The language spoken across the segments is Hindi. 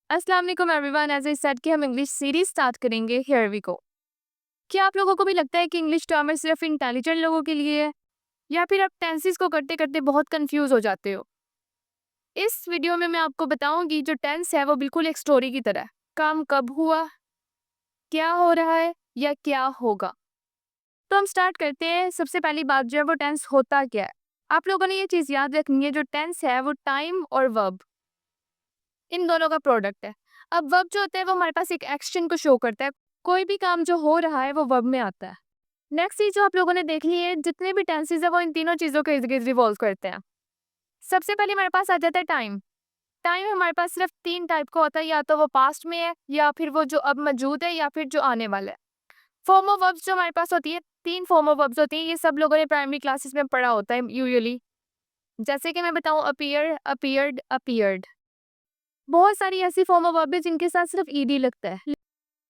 अस्सलाम वालेकुम एवरीवन। एज आई सेड कि हम इंग्लिश सीरीज स्टार्ट करेंगे। Here we go. क्या आप लोगों को भी लगता है कि इंग्लिश ग्रामर सिर्फ इंटेलिजेंट लोगों के लिए है, या फिर आप टेंसेस को करते करते बहुत कंफ्यूज हो जाते हो? इस वीडियो में मैं आपको बताऊंगी जो टेंस है वो बिल्कुल एक स्टोरी की तरह है। काम कब हुआ, क्या हो रहा है, या क्या होगा। तो हम स्टार्ट करते हैं। सबसे पहली बात जो है वो टेंस होता क्या है। आप लोगों ने ये चीज़ याद रखनी है, जो टेंस है वो टाइम और वर्ब इन दोनों का प्रोडक्ट है। अब वर्ब जो होता है वो हमारे पास एक एक्शन को शो करता है। कोई भी काम जो हो रहा है वो वर्ब में आता है। नेक्स्ट चीज जो आप लोगों ने देख ली है, जितने भी टेंसेस है वो इन तीनों चीजों के इर्द गिर्द रिवॉल्व करते हैं। सबसे पहले हमारे पास आ जाता है टाइम। टाइम हमारे पास सिर्फ तीन टाइप का होता है, या तो वो पास्ट में है, या फिर वो जो अब मौजूद है, या फिर जो आने वाला है। फॉर्म ऑफ वर्ब्स जो हमारे पास होती है, तीन फॉर्म ऑफ वर्ब्स होती है। ये सब लोगों ने प्राइमरी क्लासेस में पढ़ा होता है यूजुअली। जैसे कि मैं बताऊं, अपीयर, अपीयर्ड, अपीयर्ड। बहुत सारी ऐसी फॉर्म ऑफ वर्ब है जिनके साथ सिर्फ ईडी लगता है,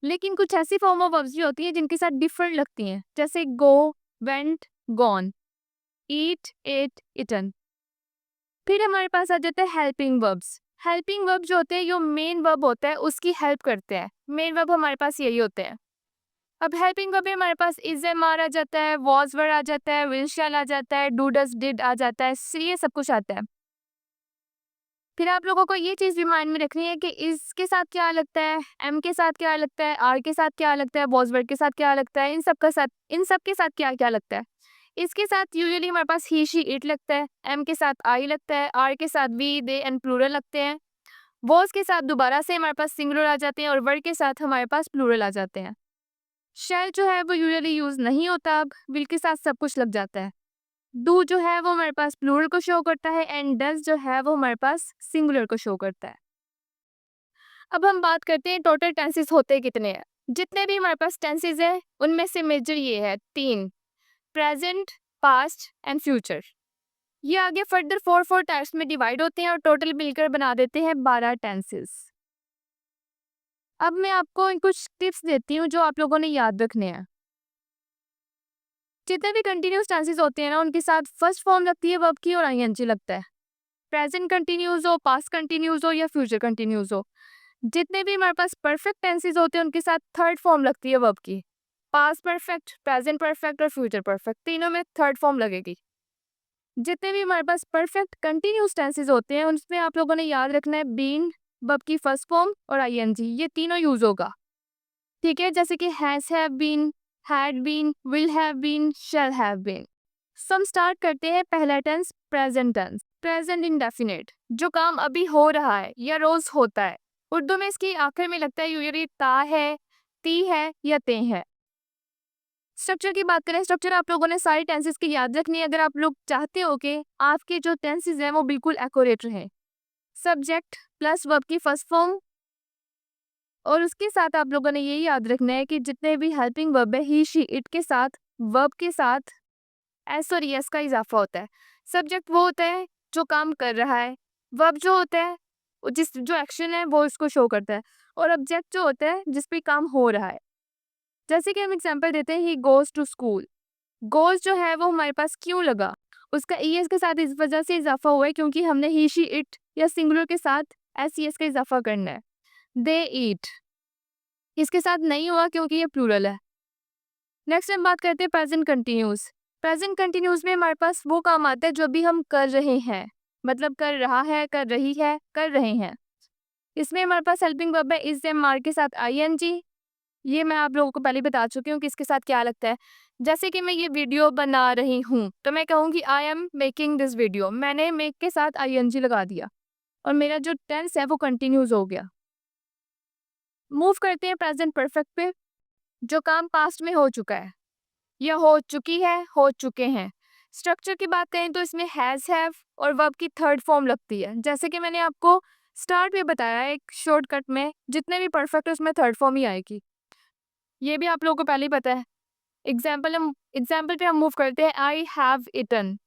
लेकिन कुछ ऐसी फॉर्म ऑफ वर्ब्स भी होती है जिनके साथ डिफरेंट लगती हैं, जैसे गो, वेंट, गॉन, ईट, एट, इटन। फिर हमारे पास आ जाता है हेल्पिंग वर्ब्स। हेल्पिंग वर्ब जो होते हैं, जो मेन वर्ब होता है उसकी हेल्प करते हैं। मेन वर्ब हमारे पास यही होते हैं। अब हेल्पिंग वर्ब में हमारे पास इज एम आर आ जाता है, वॉज वर आ जाता है, विल शैल आ जाता है, डू डज डिड आ जाता है, ये सब कुछ आता है। फिर आप लोगों को ये चीज़ भी माइंड में रखनी है कि इसके साथ क्या लगता है, एम के साथ क्या लगता है, आर के साथ क्या लगता है, वॉज वर्ड के साथ क्या लगता है, इन सब के साथ क्या क्या लगता है। इसके साथ यूजुअली हमारे पास ही, शी, इट लगता है। एम के साथ आई लगता है। आर के साथ वी, दे एंड प्लूरल लगते हैं। वॉज के साथ दोबारा से हमारे पास सिंगुलर आ जाते हैं, और वर्ड के साथ हमारे पास प्लूरल आ जाते हैं। शैल जो है वो यूजुअली यूज नहीं होता। अब विल के साथ सब कुछ लग जाता है। डू जो है वो हमारे पास प्लूरल को शो करता है, एंड डज जो है वो हमारे पास सिंगुलर को शो करता है। अब हम बात करते हैं टोटल टेंसेस होते कितने हैं। जितने भी हमारे पास टेंसेस है उनमें से मेजर ये है तीन: प्रेजेंट, पास्ट एंड फ्यूचर। ये आगे फर्दर फोर फोर टाइप्स में डिवाइड होते हैं और टोटल मिलकर बना देते हैं 12 टेंसेस। अब मैं आपको कुछ टिप्स देती हूँ जो आप लोगों ने याद रखने हैं। जितने भी कंटिन्यूस टेंसेस होते हैं ना, उनके साथ फर्स्ट फॉर्म लगती है वर्ब की और आईएनजी लगता है। प्रेजेंट कंटिन्यूस हो, पास्ट कंटिन्यूस हो, या फ्यूचर कंटिन्यूस हो। जितने भी हमारे पास परफेक्ट टेंसेस होते हैं उनके साथ थर्ड फॉर्म लगती है वर्ब की। पास्ट परफेक्ट, प्रेजेंट परफेक्ट और फ्यूचर परफेक्ट, तीनों में थर्ड फॉर्म लगेगी। जितने भी हमारे पास परफेक्ट कंटिन्यूस टेंसेस होते हैं उनमें आप लोगों ने याद रखना है बीन, वर्ब की फर्स्ट फॉर्म और आईएनजी, ये तीनों यूज होगा। ठीक है, जैसे कि has have been, had been, will have been, shall have been. सम स्टार्ट करते हैं पहला tense, present tense. Present indefinite, जो काम अभी हो रहा है या रोज होता है। उर्दू में इसकी आखिर में लगता है यूजली ता है, ती है, या ते है। स्ट्रक्चर की बात करें, स्ट्रक्चर आप लोगों ने सारी टेंसेस की याद रखनी है अगर आप लोग चाहते हो कि आपके जो टेंसेस हैं वो बिल्कुल एक्यूरेट रहे। सब्जेक्ट प्लस वर्ब की फर्स्ट फॉर्म, और उसके साथ आप लोगों ने ये याद रखना है कि जितने भी हेल्पिंग वर्ब है, ही, शी, इट के साथ वर्ब के साथ एस और यस का इजाफा होता है। सब्जेक्ट वो होता है जो काम कर रहा है। वर्ब जो होता है जो एक्शन है वो इसको शो करता है। और ऑब्जेक्ट जो होता है जिस पे काम हो रहा है। जैसे कि हम एग्जांपल देते हैं, he goes to school. Goes जो है वो हमारे पास क्यों लगा, उसका ईएस के साथ इस वजह से इजाफा हुआ है क्योंकि हमने ही, शी, इट या सिंगुलर के साथ एस का इजाफा करना है। दे ईट, इसके साथ नहीं हुआ क्योंकि ये प्लूरल है। नेक्स्ट हम बात करते हैं प्रेजेंट कंटिन्यूस। प्रेजेंट कंटिन्यूस में हमारे पास वो काम आता है जो अभी हम कर रहे हैं, मतलब कर रहा है, कर रही है, कर रहे हैं। इसमें हमारे पास हेल्पिंग वर्ब है इज एम आर के साथ आईएनजी। ये मैं आप लोगों को पहले बता चुकी हूँ कि इसके साथ क्या लगता है। जैसे कि मैं ये वीडियो बना रही हूँ तो मैं कहूँगी I am making this video. मैंने मेक के साथ आईएनजी लगा दिया और मेरा जो टेंस है वो कंटिन्यूस हो गया। मूव करते हैं प्रेजेंट परफेक्ट पे। जो काम पास्ट में हो चुका है या हो चुकी है, हो चुके हैं। स्ट्रक्चर की बात करें तो इसमें हैज, हैव और वर्ब की थर्ड फॉर्म लगती है। जैसे कि मैंने आपको स्टार्ट में बताया एक शॉर्टकट में, जितने भी परफेक्ट है उसमें थर्ड फॉर्म ही आएगी। ये भी आप लोगों को पहले ही पता है। एग्जाम्पल पे हम मूव करते हैं, आई हैव इटन,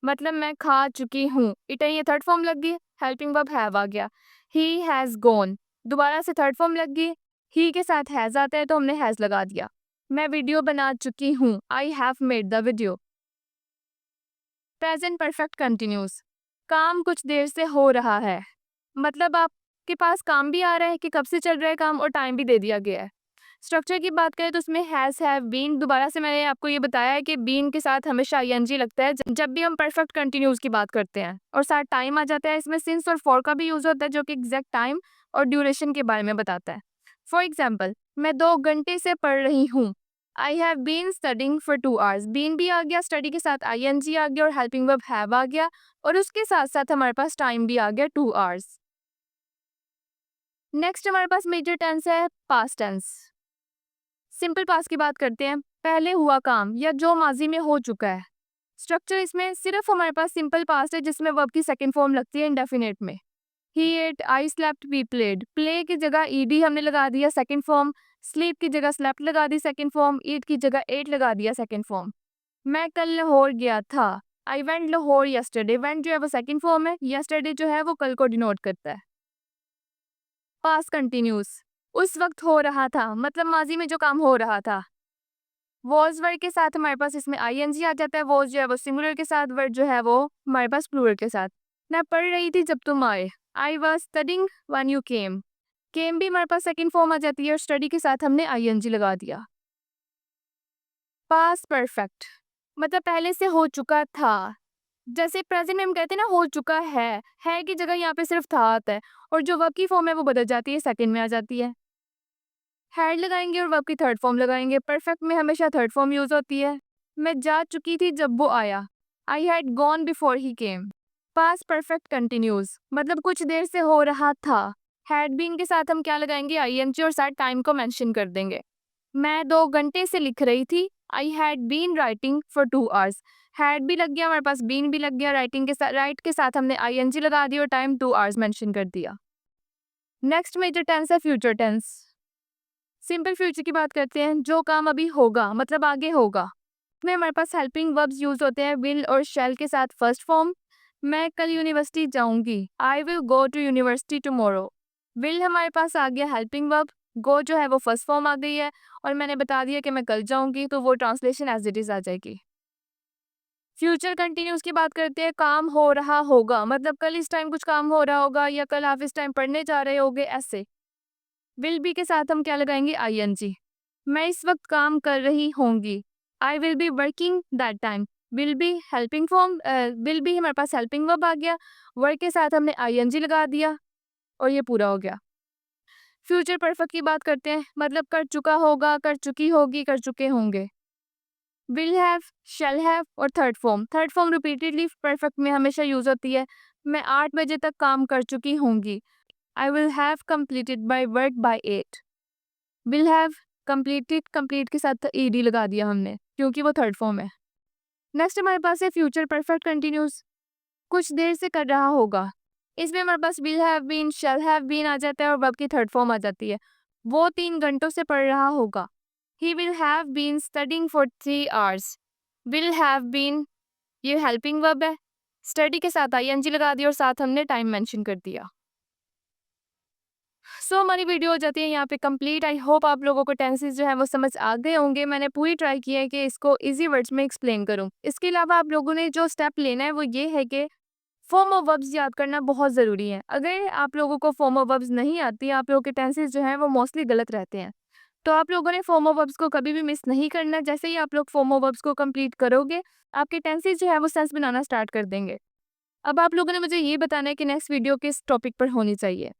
मतलब मैं खा चुकी हूँ। इटन ये थर्ड फॉर्म लग गई, हेल्पिंग वर्ब हैव आ गया। ही हैज़ गॉन, दोबारा से थर्ड फॉर्म लग गई। ही के साथ हैज़ आता है तो हमने हैज़ लगा दिया। मैं वीडियो बना चुकी हूँ, I have made the video. Present perfect continuous, काम कुछ देर से हो रहा है, मतलब आप आपके पास काम भी आ रहा है कि कब से चल रहा है काम और टाइम भी दे दिया गया है। स्ट्रक्चर की बात करें तो उसमें हैज़, हैव, बीन, दोबारा से मैंने आपको ये बताया है कि बीन के साथ हमेशा आईएनजी लगता है जब भी हम परफेक्ट कंटिन्यूस की बात करते हैं, और साथ टाइम आ जाता है। इसमें सिंस और फॉर का भी यूज़ होता है जो कि एग्जैक्ट टाइम और ड्यूरेशन के बारे में बताता है। फॉर एग्जाम्पल, मैं 2 घंटे से पढ़ रही हूँ। I have been studying for 2 hours. Been भी आ गया, स्टडी के साथ आईएनजी आ गया और हेल्पिंग वर्ब हैव आ गया, और उसके साथ साथ हमारे पास टाइम भी आ गया 2 आवर्स। नेक्स्ट हमारे पास मेजर टेंस है पास्ट टेंस। सिंपल पास्ट की बात करते हैं, पहले हुआ काम या जो माजी में हो चुका है। स्ट्रक्चर इसमें सिर्फ हमारे पास सिंपल पास्ट है जिसमें वर्ब की सेकंड फॉर्म लगती है इंडेफिनिट में। He ate, I slept, we played. Play की जगह ईडी हमने लगा दिया सेकंड फॉर्म, स्लीप की जगह स्लेप्ट लगा दी सेकंड फॉर्म, ईट की जगह एट लगा दिया सेकंड फॉर्म। मैं कल लाहौर गया था। I went Lahore yesterday. Went जो है वो सेकंड फॉर्म है, यस्टरडे जो है वो कल को डिनोट करता है। पास्ट कंटिन्यूस, उस वक्त हो रहा था, मतलब माजी में जो काम हो रहा था। वॉज वर्ड के साथ हमारे पास इसमें आईएनजी आ जाता है। वॉज जो है वो सिंगुलर के साथ, वर्ड जो है वो हमारे पास प्लूरल के साथ। मैं पढ़ रही थी जब तुम आए। I was studying when you came. Came भी हमारे पास सेकंड फॉर्म आ जाती है और स्टडी के साथ हमने आईएनजी लगा दिया। पास्ट परफेक्ट, मतलब पहले से हो चुका था। जैसे प्रेजेंट में हम कहते हैं ना हो चुका है की जगह यहाँ पे सिर्फ था आता है, और जो वर्ब की फॉर्म है वो बदल जाती है, सेकंड में आ जाती है। हैड लगाएंगे और वर्ब की थर्ड फॉर्म लगाएंगे। परफेक्ट में हमेशा थर्ड फॉर्म यूज होती है। मैं जा चुकी थी जब वो आया। I had gone before he came. Past perfect continues, मतलब कुछ देर से हो रहा था। हैड बीन के साथ हम क्या लगाएंगे, आईएनजी, और साथ टाइम को मेंशन कर देंगे। मैं 2 घंटे से लिख रही थी। I had been writing for 2 hours. Had भी लग गया हमारे पास, बीन भी लग गया, राइटिंग के साथ, राइट के साथ हमने आईएनजी लगा दी और टाइम 2 आवर्स मेंशन कर दिया। नेक्स्ट मेजर टेंस है फ्यूचर टेंस। सिंपल फ्यूचर की बात करते हैं, जो काम अभी होगा मतलब आगे होगा। इसमें हमारे पास हेल्पिंग वर्ब्स यूज होते हैं विल और शैल के साथ फर्स्ट फॉर्म। मैं कल यूनिवर्सिटी जाऊंगी। I will go to university tomorrow. Will हमारे पास आ गया हेल्पिंग वर्ब, गो जो है वो फर्स्ट फॉर्म आ गई है, और मैंने बता दिया कि मैं कल जाऊंगी तो वो ट्रांसलेशन एज इट इज आ जाएगी। फ्यूचर कंटिन्यूस की बात करते हैं, काम हो रहा होगा, मतलब कल इस टाइम कुछ काम हो रहा होगा या कल आप इस टाइम पढ़ने जा रहे होगे, ऐसे। विल बी के साथ हम क्या लगाएंगे, आईएनजी। मैं इस वक्त काम कर रही होंगी। I will be working that time. Will be helping form, will be हमारे पास हेल्पिंग वर्ब आ गया, वर्क के साथ हमने आईएनजी लगा दिया और ये पूरा हो गया। फ्यूचर परफेक्ट की बात करते हैं, मतलब कर चुका होगा, कर चुकी होगी, कर चुके होंगे। विल हैव, शैल हैव और third form. Third form repeatedly perfect में हमेशा यूज होती है। मैं 8 बजे तक काम कर चुकी होंगी। I will have completed my work by 8। Will have completed, complete के साथ ईडी लगा दिया हमने क्योंकि वो थर्ड फॉर्म है। नेक्स्ट हमारे पास है फ्यूचर परफेक्ट कंटिन्यूस, कुछ देर से कर रहा होगा। इसमें हमारे पास will have been, shall have been आ जाता है और वर्ब की थर्ड फॉर्म आ जाती है। वो 3 घंटों से पढ़ रहा होगा। He will have been studying for 3 hours. Will have been ये हेल्पिंग वर्ब है, स्टडी के साथ आईएनजी लगा दिया और साथ हमने टाइम मेंशन कर दिया। हमारी वीडियो हो जाती है यहाँ पे कंप्लीट। आई होप आप लोगों को टेंसेस जो है वो समझ आ गए होंगे। मैंने पूरी ट्राई की है कि इसको इजी वर्ड्स में एक्सप्लेन करूँ। इसके अलावा आप लोगों ने जो स्टेप लेना है वो ये है कि फॉर्म ऑफ वर्ब्स याद करना बहुत ज़रूरी है। अगर आप लोगों को फॉर्म ऑफ वर्ब्स नहीं आती, आप लोगों के टेंसेस जो हैं वो मोस्टली गलत रहते हैं, तो आप लोगों ने फॉर्म ऑफ वर्ब्स को कभी भी मिस नहीं करना। जैसे ही आप लोग फॉर्म ऑफ वर्ब्स को कंप्लीट करोगे, आपके टेंसेस जो है वो सेंस बनाना स्टार्ट कर देंगे। अब आप लोगों ने मुझे ये बताना है कि नेक्स्ट वीडियो किस टॉपिक पर होनी चाहिए।